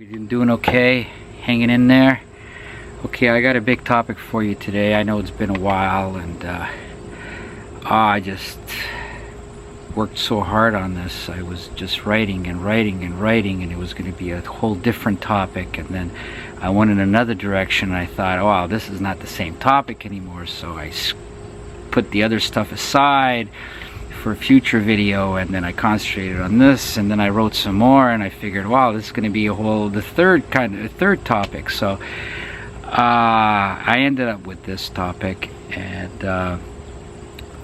You're doing okay? Hanging in there? Okay, I got a big topic for you today. I know it's been a while, and I just worked so hard on this. I was just writing and writing and writing, and it was going to be a whole different topic, and then I went in another direction, and I thought, oh, wow, this is not the same topic anymore, so I put the other stuff aside for a future video, and then I concentrated on this, and then I wrote some more, and I figured, wow, this is going to be the third topic. So I ended up with this topic, and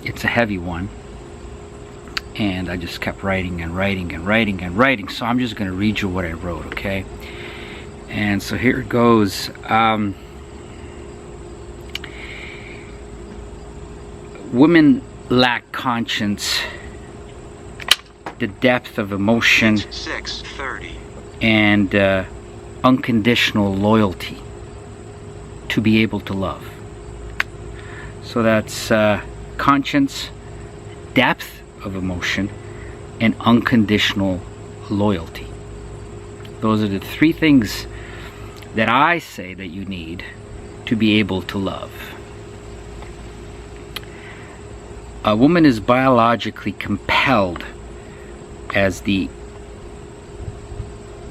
it's a heavy one, and I just kept writing and writing and writing and writing. So I'm just going to read you what I wrote, okay? And so here it goes. Women lack conscience, the depth of emotion, 6:30, and unconditional loyalty to be able to love. So that's conscience, depth of emotion, and unconditional loyalty. Those are the three things that I say that you need to be able to love. A woman is biologically compelled as the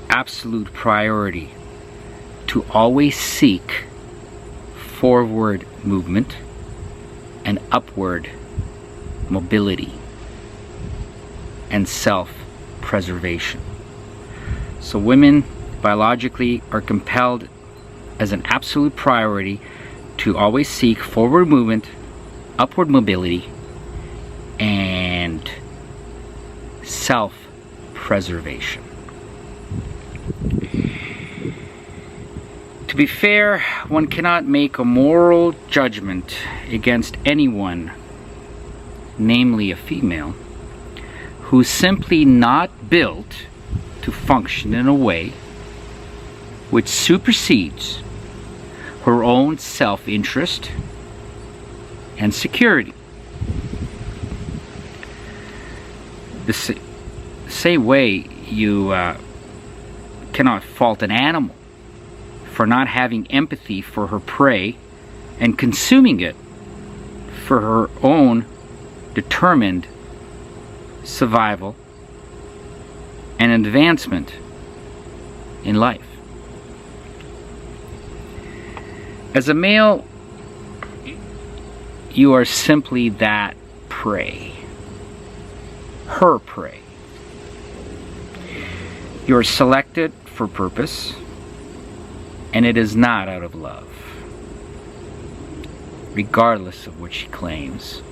absolute priority to always seek forward movement and upward mobility and self-preservation. So women biologically are compelled as an absolute priority to always seek forward movement, upward mobility, and self-preservation. To be fair, one cannot make a moral judgment against anyone, namely a female, who's simply not built to function in a way which supersedes her own self-interest and security. The same way you cannot fault an animal for not having empathy for her prey and consuming it for her own determined survival and advancement in life. As a male, you are simply that prey. Her prey. You are selected for purpose, and it is not out of love, regardless of what she claims,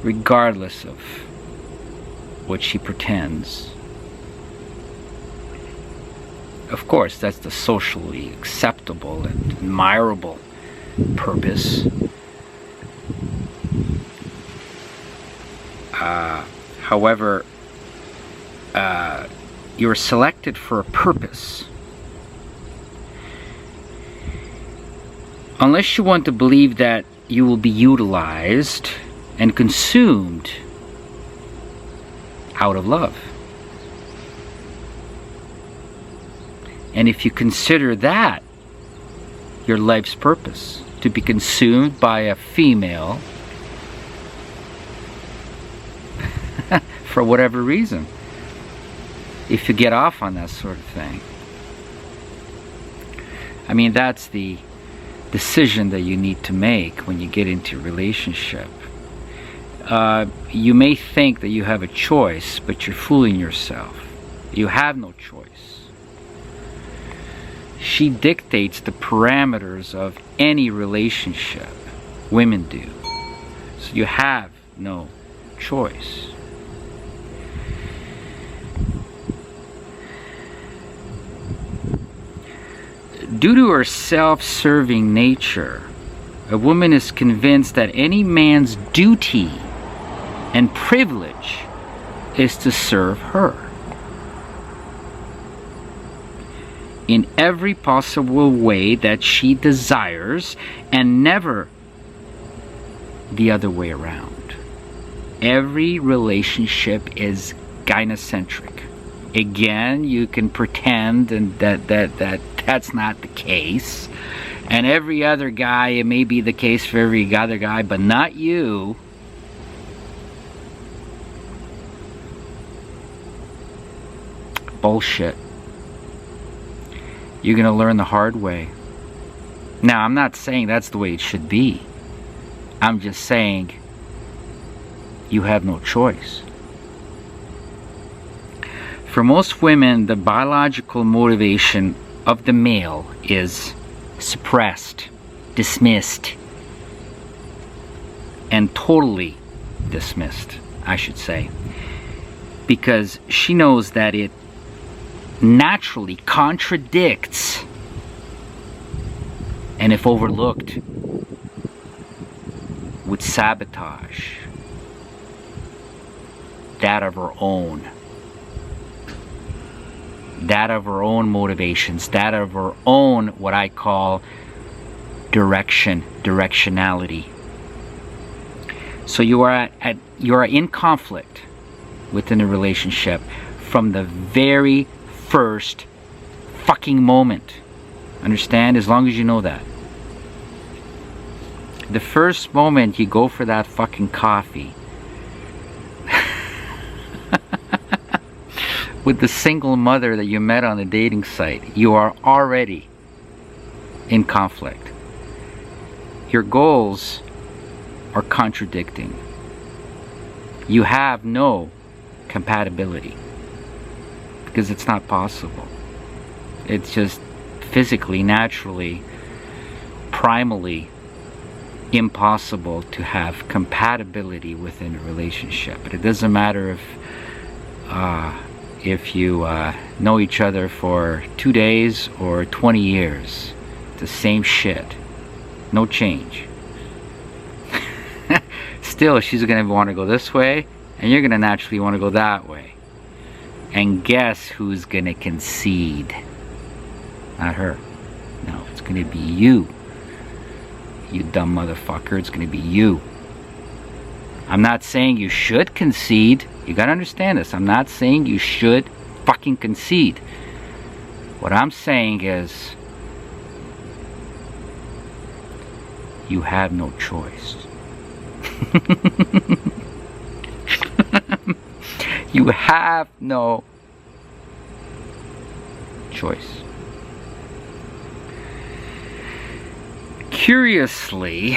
regardless of what she pretends. Of course, that's the socially acceptable and admirable purpose. However, you're selected for a purpose. Unless you want to believe that you will be utilized and consumed out of love. And if you consider that your life's purpose, to be consumed by a female for whatever reason, if you get off on that sort of thing, I mean, that's the decision that you need to make when you get into a relationship. You may think that you have a choice, but you're fooling yourself. You have no choice. She dictates the parameters of any relationship. Women do. So you have no choice. Due to her self-serving nature, a woman is convinced that any man's duty and privilege is to serve her in every possible way that she desires, and never the other way around. Every relationship is gynocentric. Again, you can pretend and that's not the case. And every other guy, it may be the case for every other guy, but not you. Bullshit. You're gonna learn the hard way. Now, I'm not saying that's the way it should be. I'm just saying you have no choice. For most women, the biological motivation of the male is suppressed, dismissed, and totally dismissed, I should say. Because she knows that it naturally contradicts, and if overlooked, would sabotage that of her own. That of her own motivations, that of her own, what I call directionality. So you are in conflict within a relationship from the very first fucking moment. Understand? As long as you know that. The first moment you go for that fucking coffee with the single mother that you met on a dating site, you are already in conflict. Your goals are contradicting. You have no compatibility because it's not possible. It's just physically, naturally, primally impossible to have compatibility within a relationship. But it doesn't matter if you know each other for 2 days or 20 years. It's the same shit. No change. Still, she's going to want to go this way, and you're going to naturally want to go that way. And guess who's going to concede? Not her. No, it's going to be you. You dumb motherfucker. It's going to be you. I'm not saying you should concede. You gotta understand this. I'm not saying you should fucking concede. What I'm saying is you have no choice. You have no choice. Curiously,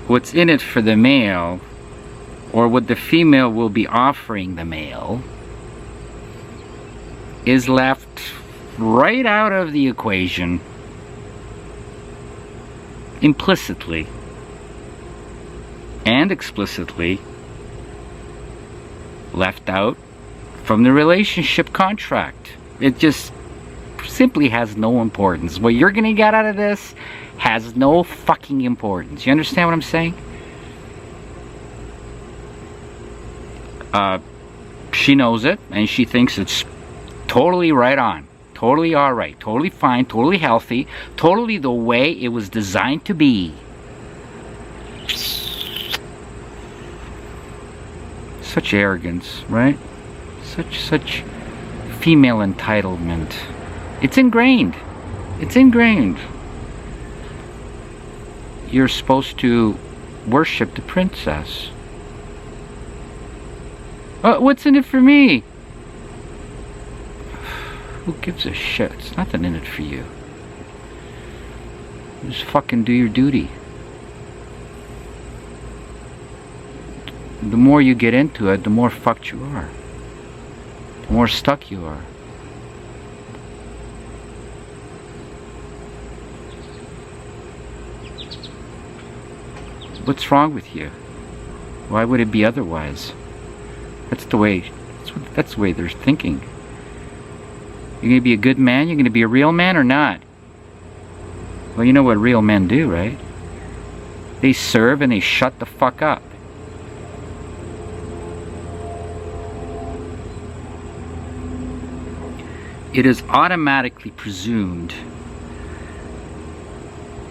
what's in it for the male, or what the female will be offering the male, is left right out of the equation implicitly and explicitly, left out from the relationship contract. It just simply has no importance. What you're gonna get out of this has no fucking importance. You understand what I'm saying? She knows it, and she thinks it's totally right on, totally alright, totally fine, totally healthy, totally the way it was designed to be. Such arrogance, right? Such female entitlement. It's ingrained. It's ingrained. You're supposed to worship the princess. What's in it for me? Who gives a shit? It's nothing in it for you. Just fucking do your duty. The more you get into it, the more fucked you are. The more stuck you are. What's wrong with you? Why would it be otherwise? That's the way they're thinking. You're going to be a good man? You're going to be a real man or not? Well, you know what real men do, right? They serve and they shut the fuck up. It is automatically presumed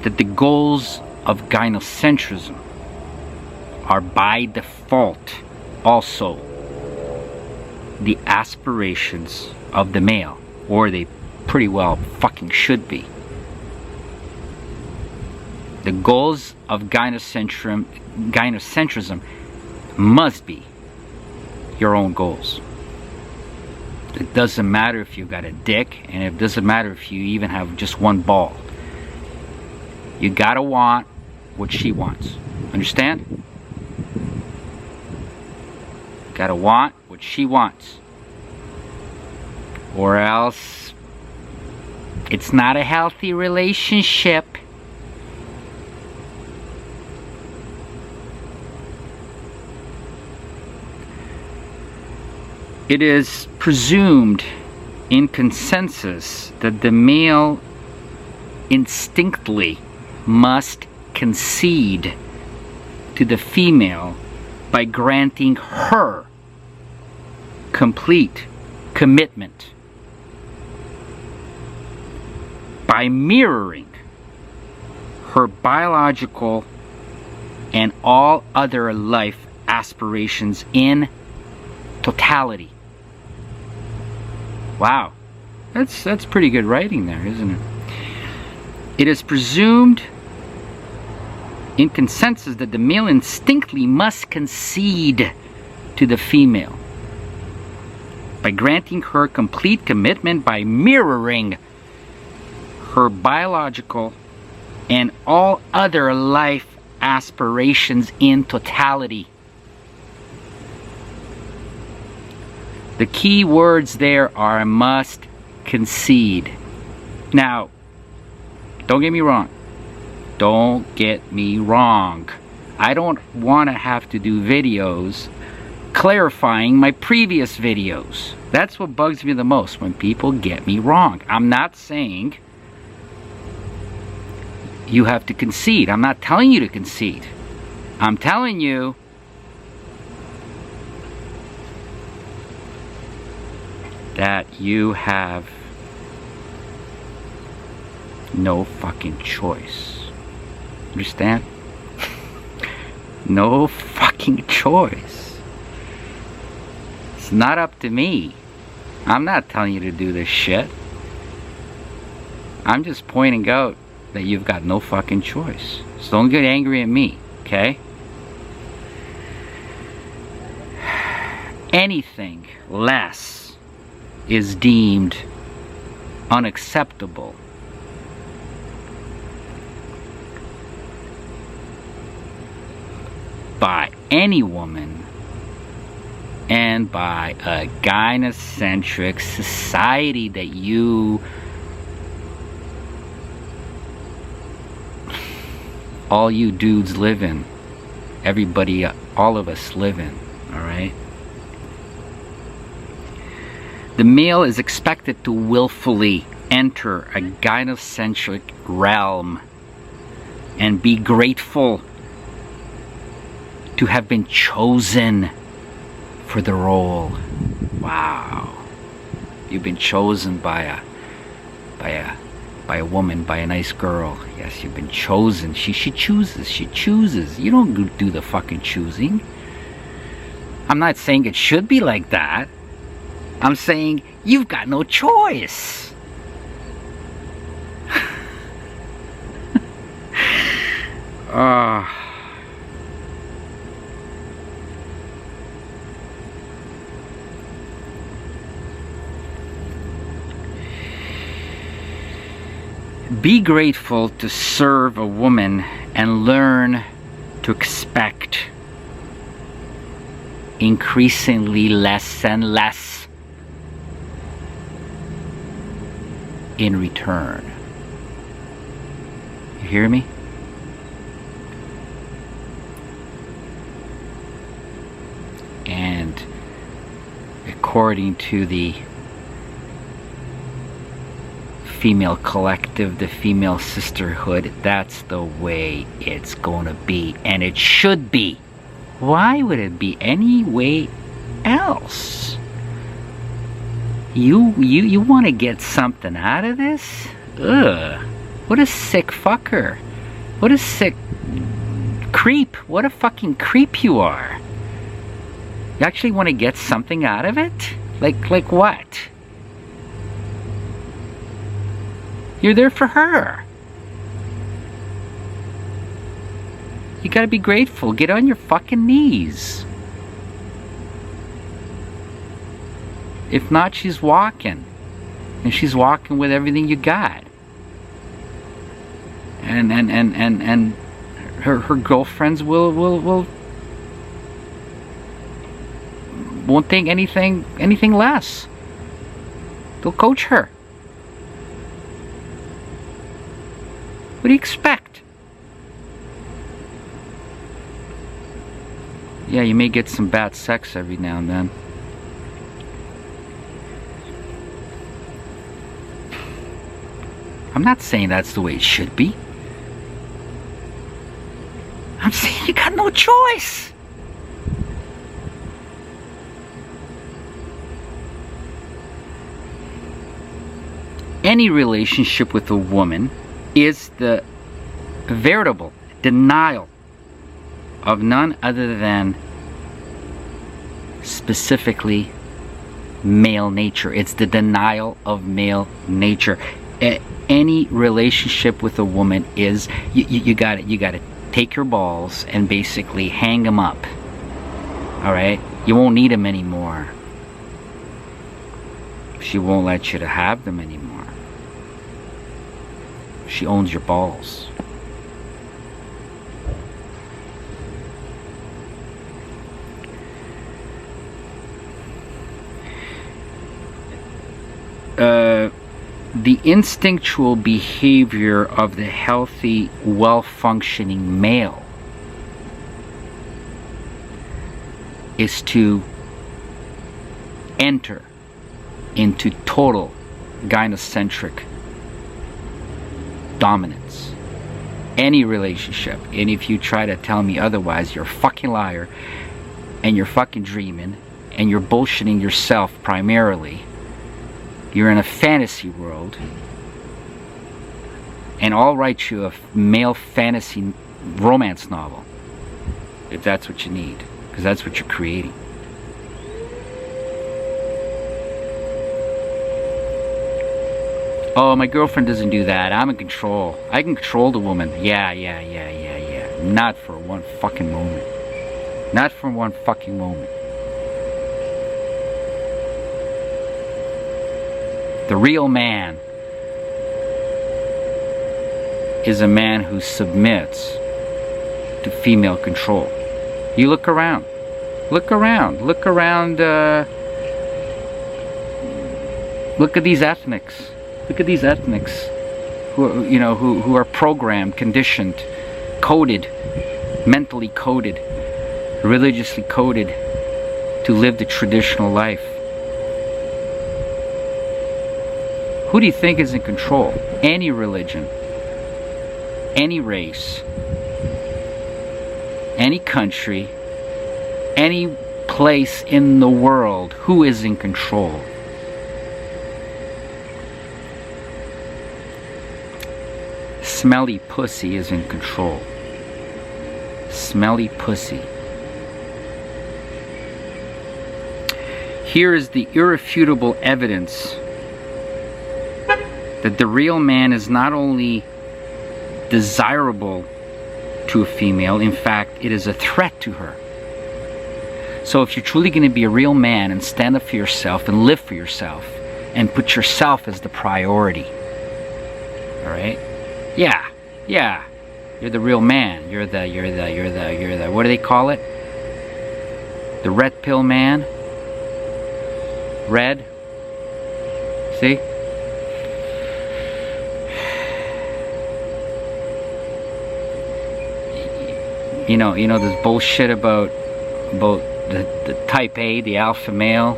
that the goals of gynocentrism are by default also the aspirations of the male, or they pretty well fucking should be. The goals of gynocentrism must be your own goals. It doesn't matter if you've got a dick, and it doesn't matter if you even have just one ball. You gotta want what she wants. Understand? Gotta want what she wants. Or else it's not a healthy relationship. It is presumed in consensus that the male instinctively must concede to the female by granting her complete commitment, by mirroring her biological and all other life aspirations in totality. Wow, that's pretty good writing there, isn't it? It is presumed in consensus that the male instinctively must concede to the female by granting her complete commitment, by mirroring her biological and all other life aspirations in totality. The key words there are must concede. Now, don't get me wrong. Don't get me wrong. I don't want to have to do videos clarifying my previous videos. That's what bugs me the most, when people get me wrong. I'm not saying you have to concede. I'm not telling you to concede. I'm telling you that you have no fucking choice. Understand? No fucking choice. It's not up to me. I'm not telling you to do this shit. I'm just pointing out that you've got no fucking choice. So don't get angry at me, okay? Anything less is deemed unacceptable by any woman and by a gynocentric society that all you dudes live in. Everybody, all of us live in, alright? The male is expected to willfully enter a gynocentric realm and be grateful to have been chosen for the role. Wow. You've been chosen by a woman, by a nice girl. Yes, you've been chosen. She chooses. You don't do the fucking choosing. I'm not saying it should be like that. I'm saying you've got no choice. Be grateful to serve a woman and learn to expect increasingly less and less in return. You hear me? And according to the female collective, the female sisterhood, that's the way it's gonna be, and it should be. Why would it be any way else? You want to get something out of this? Ugh. What a sick fucker. What a sick creep. What a fucking creep you are. You actually want to get something out of it? Like what? You're there for her. You gotta be grateful. Get on your fucking knees. If not, she's walking. And she's walking with everything you got. And her girlfriends won't think anything less. They'll coach her. What do you expect? Yeah, you may get some bad sex every now and then. I'm not saying that's the way it should be. I'm saying you got no choice. Any relationship with a woman is the veritable denial of none other than specifically male nature. It's the denial of male nature. Any relationship with a woman is you got to take your balls and basically hang them up. All right, you won't need them anymore. She won't let you to have them anymore. She owns your balls. The instinctual behavior of the healthy, well-functioning male is to enter into total gynocentric dominance. Any relationship. And if you try to tell me otherwise, you're a fucking liar, and you're fucking dreaming, and you're bullshitting yourself primarily. You're in a fantasy world, and I'll write you a male fantasy romance novel if that's what you need, because that's what you're creating. Oh, my girlfriend doesn't do that. I'm in control. I can control the woman. Yeah. Not for one fucking moment. Not for one fucking moment. The real man is a man who submits to female control. You look around. Look around. Look around. Look at these ethnics. Look at these ethnics who are programmed, conditioned, coded, mentally coded, religiously coded to live the traditional life. Who do you think is in control? Any religion, any race, any country, any place in the world, who is in control? Smelly pussy is in control. Smelly pussy. Here is the irrefutable evidence that the real man is not only desirable to a female, in fact, it is a threat to her. So if you're truly going to be a real man and stand up for yourself and live for yourself and put yourself as the priority, all right? Yeah. You're the real man. You're the, what do they call it? The red pill man? Red? See? You know this bullshit about the type A, the alpha male,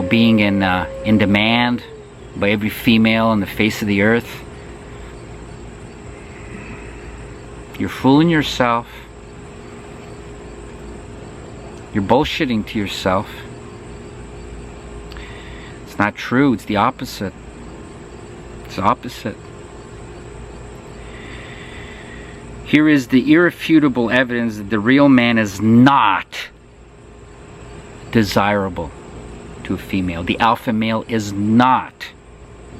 being in demand by every female on the face of the earth. You're fooling yourself. You're bullshitting to yourself. It's not true. It's the opposite. It's the opposite. Here is the irrefutable evidence that the real man is not desirable to a female. The alpha male is not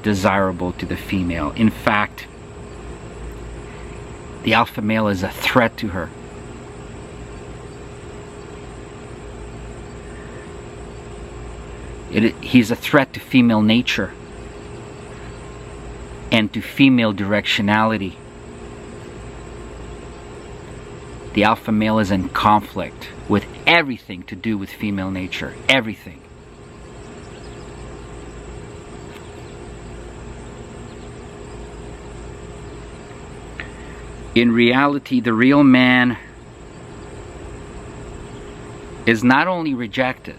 desirable to the female. In fact, the alpha male is a threat to her. He's a threat to female nature and to female directionality. The alpha male is in conflict with everything to do with female nature. Everything. In reality, the real man is not only rejected,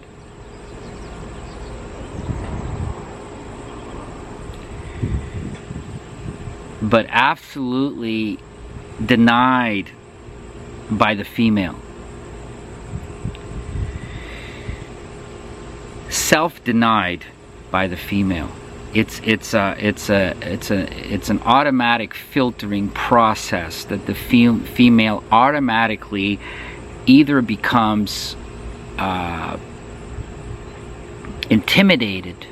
but absolutely denied by the female. Self-denied by the female. It's an automatic filtering process that the female automatically either becomes intimidated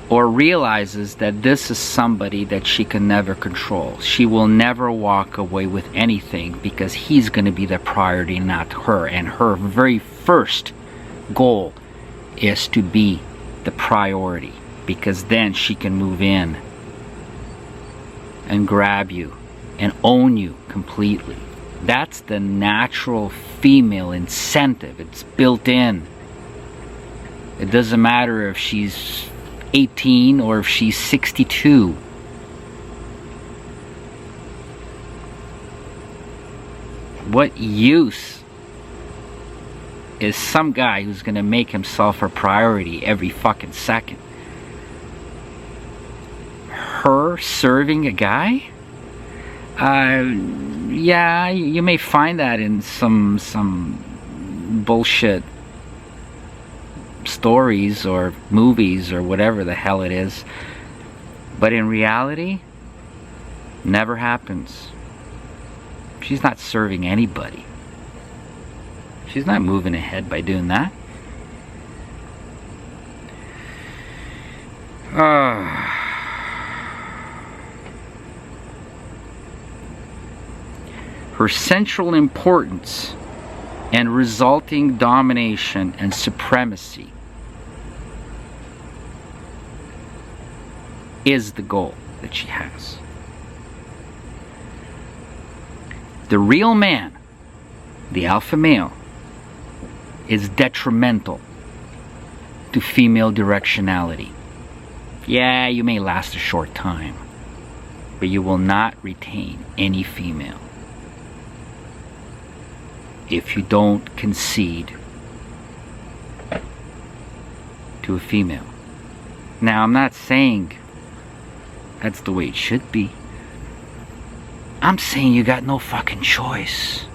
or realizes that this is somebody that she can never control. She will never walk away with anything because he's going to be the priority, not her. And her very first goal is to be the priority, because then she can move in and grab you and own you completely. That's the natural female incentive. It's built in. It doesn't matter if she's 18 or if she's 62. What use is some guy who's gonna make himself a priority every fucking second? Her serving a guy? Yeah, you may find that in some bullshit stories or movies or whatever the hell it is, but in reality, never happens. She's not serving anybody. She's not moving ahead by doing that. Her central importance and resulting domination and supremacy is the goal that she has. The real man, the alpha male, is detrimental to female directionality. Yeah, you may last a short time, but you will not retain any female if you don't concede to a female. Now, I'm not saying that's the way it should be. I'm saying you got no fucking choice.